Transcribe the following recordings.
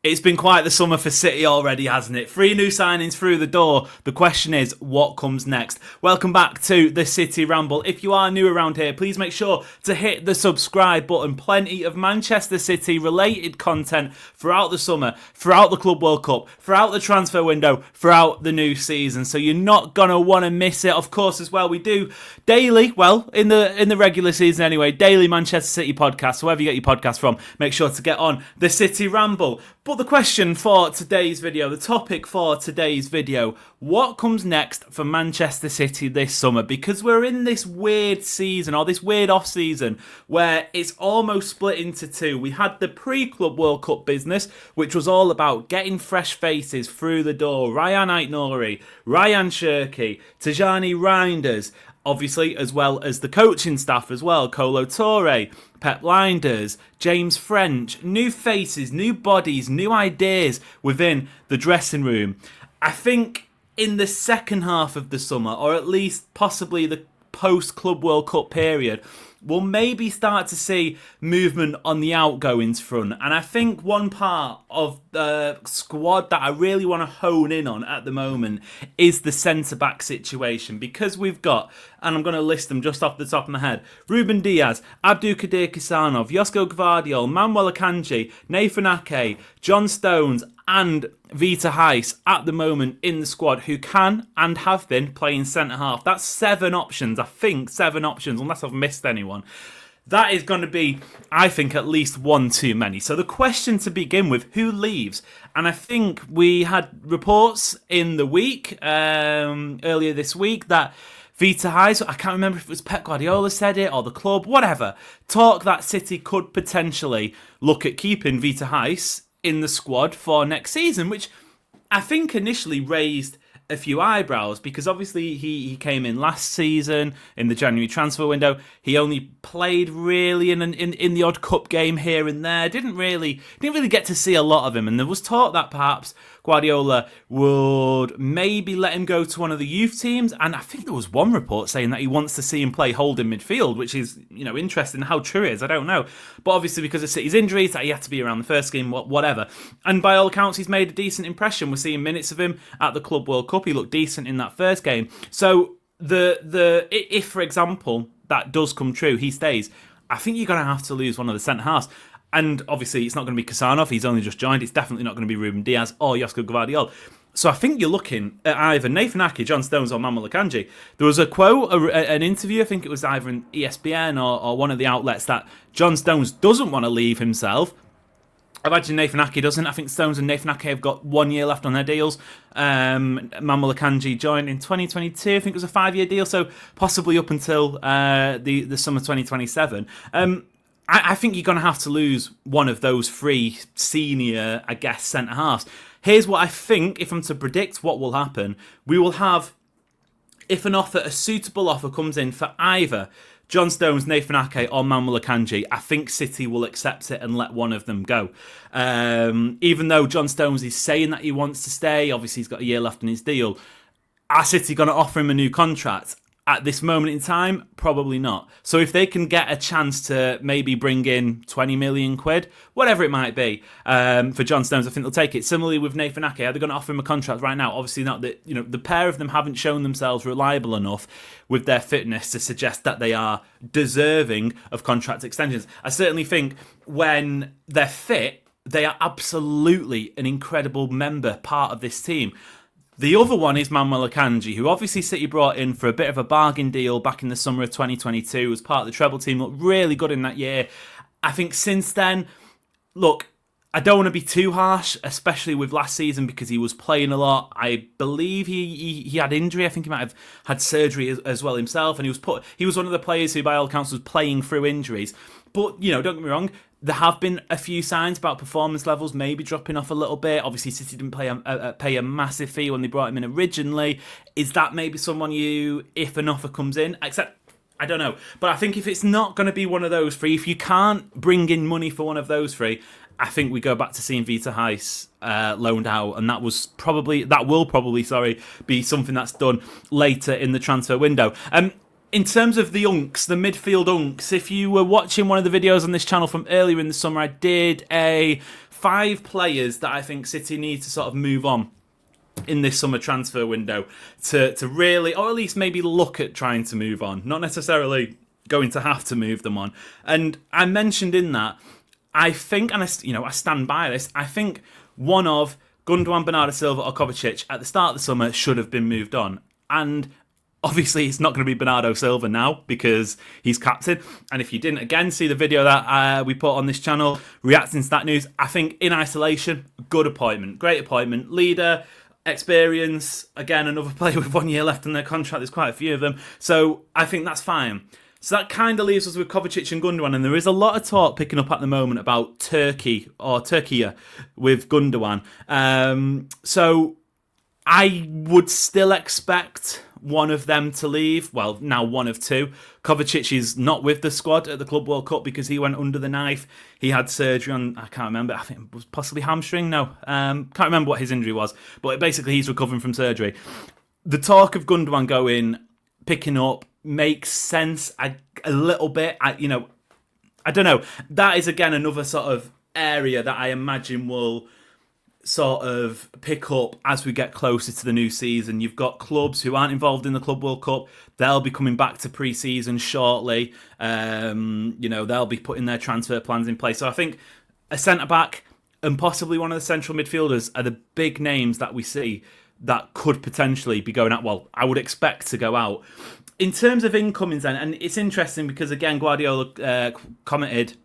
It's been quite the summer for City already, hasn't it? 3 new signings through the door. The question is, what comes next? Welcome back to the City Ramble. If you are new around here, please make sure to hit the subscribe button. Plenty of Manchester City related content throughout the summer, throughout the Club World Cup, throughout the transfer window, throughout the new season. So you're not going to want to miss it. Of course, as well, we do daily, well, in the regular season anyway, daily Manchester City podcast. So wherever you get your podcast from, make sure to get on the City Ramble. But the question for today's video, the topic for today's video, what comes next for Manchester City this summer? Because we're in this weird season, or this weird off-season, where it's almost split into two. We had the pre-Club World Cup business, which was all about getting fresh faces through the door. Ryan Aït-Nouri, Ryan Cherki, Tijani Reinders, obviously, as well as the coaching staff as well. Kolo Touré, Pep Lijnders, James French, new faces, new bodies, new ideas within the dressing room. I think in the second half of the summer, or at least possibly the post-Club World Cup period, we'll maybe start to see movement on the outgoings front. And I think one part of the squad that I really want to hone in on at the moment is the centre-back situation. Because we've got, and I'm going to list them just off the top of my head, Ruben Diaz, Abdulkadir Kisanov, Josko Gvardiol, Manuel Akanji, Nathan Ake, John Stones, and Vita Heiss at the moment in the squad, who can and have been playing centre-half. That's 7 options, I think 7 options, unless I've missed anyone. That is going to be, I think, at least one too many. So the question to begin with, who leaves? And I think we had reports in the week, earlier this week, that Vita Heiss, I can't remember if it was Pep Guardiola said it or the club, whatever, talk that City could potentially look at keeping Vita Heiss in the squad for next season, which I think initially raised a few eyebrows, because obviously he came in last season in the January transfer window. He only played really in the odd cup game here and there. Didn't really get to see a lot of him, and there was talk that perhaps Guardiola would maybe let him go to one of the youth teams. And I think there was one report saying that he wants to see him play holding midfield, which is, interesting. How true it is, I don't know. But obviously because of City's injuries, that he had to be around the first game, whatever. And by all accounts, he's made a decent impression. We're seeing minutes of him at the Club World Cup. He looked decent in that first game. So if, for example, that does come true, he stays, I think you're going to have to lose one of the centre-halves. And obviously, it's not going to be Kisanov. He's only just joined. It's definitely not going to be Ruben Diaz or Josko Gvardiol. So I think you're looking at either Nathan Ake, John Stones, or Manuel Akanji. There was a quote, an interview, I think it was either in ESPN or one of the outlets, that John Stones doesn't want to leave himself. I imagine Nathan Ake doesn't. I think Stones and Nathan Ake have got 1 year left on their deals. Manuel Akanji joined in 2022. I think it was a 5-year deal, so possibly up until the summer 2027. I think you're going to have to lose one of those 3 senior, I guess, centre-halves. Here's what I think, if I'm to predict what will happen. We will have, if a suitable offer comes in for either John Stones, Nathan Ake, or Manuel Akanji, I think City will accept it and let one of them go. Even though John Stones is saying that he wants to stay, obviously he's got a year left in his deal, are City going to offer him a new contract? At this moment in time, probably not. So if they can get a chance to maybe bring in 20 million quid, whatever it might be, for John Stones, I think they'll take it. Similarly with Nathan Ake, are they going to offer him a contract right now? Obviously not. The pair of them haven't shown themselves reliable enough with their fitness to suggest that they are deserving of contract extensions. I certainly think when they're fit, they are absolutely an incredible part of this team. The other one is Manuel Akanji, who obviously City brought in for a bit of a bargain deal back in the summer of 2022 as part of the treble team. Looked really good in that year. I think since then, look, I don't want to be too harsh, especially with last season, because he was playing a lot. I believe he had injury. I think he might have had surgery as well himself, and he was one of the players who, by all accounts, was playing through injuries. But, don't get me wrong, there have been a few signs about performance levels maybe dropping off a little bit. Obviously, City didn't pay a massive fee when they brought him in originally. Is that maybe someone if an offer comes in? Except, I don't know. But I think if it's not going to be one of those 3, if you can't bring in money for one of those 3, I think we go back to seeing Vita Heiss loaned out, and that will probably be something that's done later in the transfer window. In terms of the midfield unks, if you were watching one of the videos on this channel from earlier in the summer, I did a 5 players that I think City need to sort of move on in this summer transfer window to really, or at least maybe look at trying to move on. Not necessarily going to have to move them on. And I mentioned in that, I think, and I stand by this, I think one of Gundogan, Bernardo Silva or Kovacic at the start of the summer should have been moved on. And obviously it's not going to be Bernardo Silva now because he's captain. And if you didn't, again, see the video that we put on this channel reacting to that news, I think in isolation, good appointment, great appointment, leader, experience, again, another player with 1 year left on their contract. There's quite a few of them. So I think that's fine. So that kind of leaves us with Kovacic and Gundogan, and there is a lot of talk picking up at the moment about Turkey with Gundogan. So I would still expect one of them to leave. Well, now one of two. Kovacic is not with the squad at the Club World Cup because he went under the knife. He had surgery on, I can't remember, I think it was possibly hamstring. No, can't remember what his injury was. But basically he's recovering from surgery. The talk of Gundogan picking up, makes sense a little bit. I don't know. That is, again, another sort of area that I imagine will sort of pick up as we get closer to the new season. You've got clubs who aren't involved in the Club World Cup. They'll be coming back to pre-season shortly. They'll be putting their transfer plans in place. So I think a centre-back and possibly one of the central midfielders are the big names that we see that could potentially be going out. Well, I would expect to go out. In terms of incomings then, and it's interesting because, again, Guardiola commented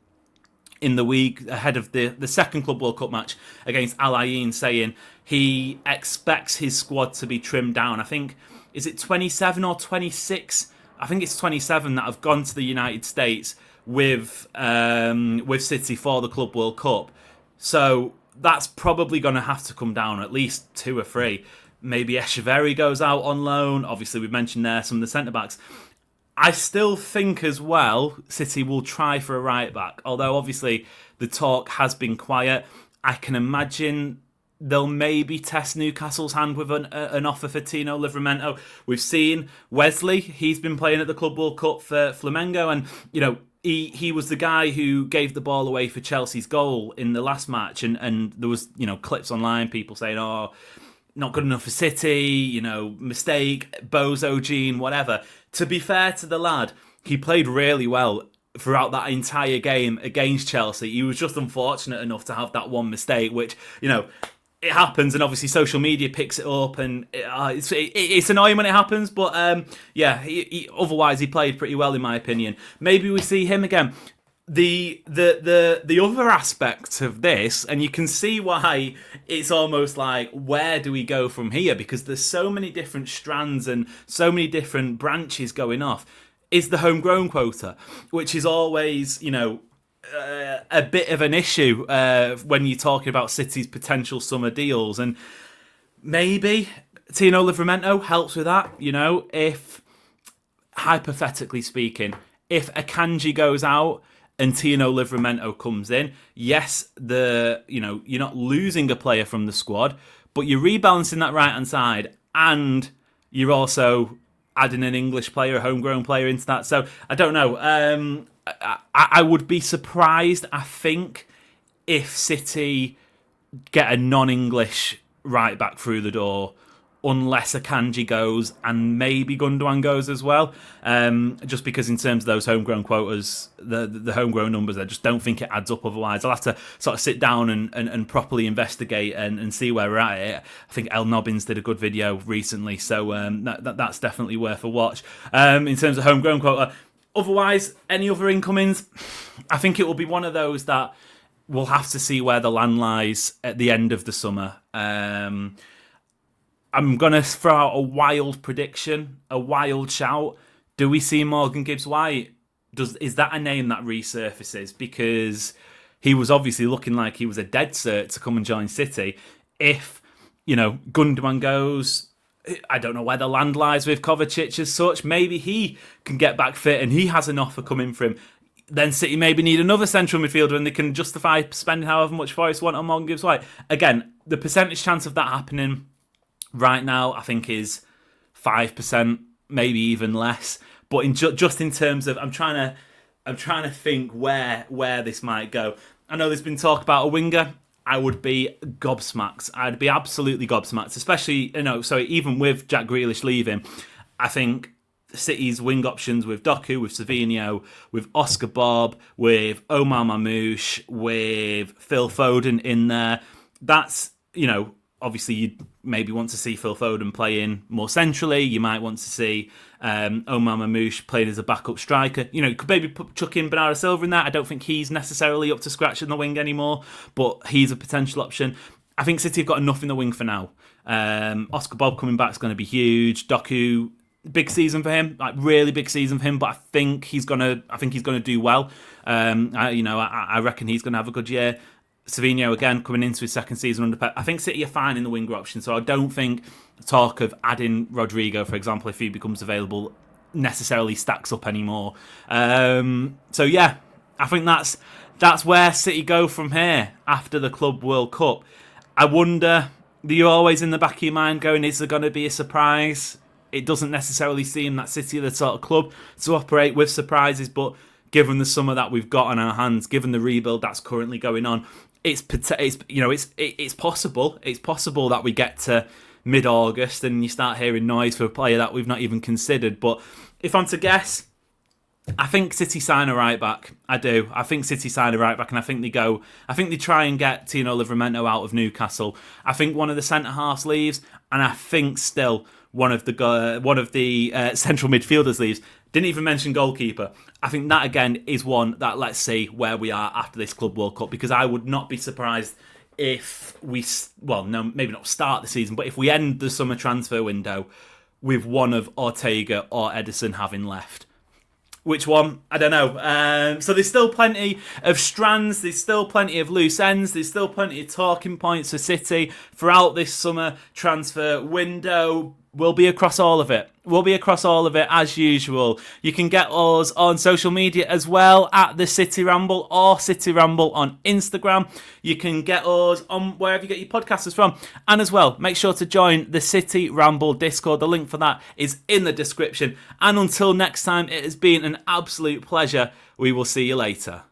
in the week ahead of the second Club World Cup match against Al Ain, saying he expects his squad to be trimmed down. I think, is it 27 or 26? I think it's 27 that have gone to the United States with City for the Club World Cup. So that's probably going to have to come down, at least 2 or 3. Maybe Echeverri goes out on loan. Obviously, we've mentioned there some of the centre-backs. I still think as well City will try for a right-back, although obviously the talk has been quiet. I can imagine they'll maybe test Newcastle's hand with an offer for Tino Livramento. We've seen Wesley. He's been playing at the Club World Cup for Flamengo, and he was the guy who gave the ball away for Chelsea's goal in the last match, and there was clips online, people saying, "Oh, not good enough for City, mistake, bozo gene, whatever." To be fair to the lad, he played really well throughout that entire game against Chelsea. He was just unfortunate enough to have that one mistake, which, it happens, and obviously social media picks it up, and it's annoying when it happens, but otherwise he played pretty well in my opinion. Maybe we see him again. The other aspect of this, and you can see why it's almost like, where do we go from here? Because there's so many different strands and so many different branches going off, is the homegrown quota, which is always, a bit of an issue when you're talking about City's potential summer deals. And maybe Tino Livramento helps with that, if, hypothetically speaking, if Akanji goes out and Tino Livramento comes in, yes, you're not losing a player from the squad, but you're rebalancing that right-hand side, and you're also adding an English player, a homegrown player into that. So I don't know. I would be surprised, I think, if City get a non-English right-back through the door, unless Akanji goes and maybe Gundogan goes as well. Just because in terms of those homegrown quotas, the homegrown numbers, I just don't think it adds up otherwise. I'll have to sort of sit down and properly investigate and see where we're at. I think El Nobbins did a good video recently, so that's definitely worth a watch. In terms of homegrown quota. Otherwise, any other incomings, I think it will be one of those that we'll have to see where the land lies at the end of the summer. I'm going to throw out a wild prediction, a wild shout. Do we see Morgan Gibbs-White? Is that a name that resurfaces? Because he was obviously looking like he was a dead cert to come and join City. If, Gundogan goes, I don't know where the land lies with Kovacic as such. Maybe he can get back fit and he has an offer coming for him. Then City maybe need another central midfielder and they can justify spending however much Forest want on Morgan Gibbs-White. Again, the percentage chance of that happening right now, I think, is 5%, maybe even less. But just in terms of, I'm trying to think where this might go. I know there's been talk about a winger. I would be gobsmacked. I'd be absolutely gobsmacked, especially, so even with Jack Grealish leaving, I think City's wing options with Doku, with Savinho, with Oscar Bob, with Omar Mamouche, with Phil Foden in there, that's, obviously you'd maybe want to see Phil Foden play in more centrally. You might want to see Omar Mamouche playing as a backup striker. You could maybe chuck in Bernardo Silva in that. I don't think he's necessarily up to scratch in the wing anymore, but he's a potential option. I think City have got enough in the wing for now. Oscar Bob coming back is going to be huge. Doku, big season for him, like really big season for him. But I think he's gonna do well. I reckon he's gonna have a good year. Savinho, again, coming into his second season under Pep. I think City are fine in the winger option, so I don't think talk of adding Rodrigo, for example, if he becomes available, necessarily stacks up anymore. So yeah, I think that's where City go from here after the Club World Cup. I wonder, you're always in the back of your mind going, is there going to be a surprise? It doesn't necessarily seem that City are the sort of club to operate with surprises, but given the summer that we've got on our hands, given the rebuild that's currently going on, it's possible. It's possible that we get to mid-August and you start hearing noise for a player that we've not even considered. But if I'm to guess, I think City sign a right back. I do. I think City sign a right back, and I think they try and get Tino Livramento out of Newcastle. I think one of the centre halves leaves, and I think still one of the central midfielders leaves. Didn't even mention goalkeeper. I think that again is one that, let's see where we are after this Club World Cup, because I would not be surprised if maybe not start the season, but if we end the summer transfer window with one of Ortega or Ederson having left. Which one? I don't know. So there's still plenty of strands, there's still plenty of loose ends, there's still plenty of talking points for City throughout this summer transfer window. We'll be across all of it. As usual. You can get us on social media as well at the City Ramble or City Ramble on Instagram. You can get us on wherever you get your podcasts from. And as well, make sure to join the City Ramble Discord. The link for that is in the description. And until next time, it has been an absolute pleasure. We will see you later.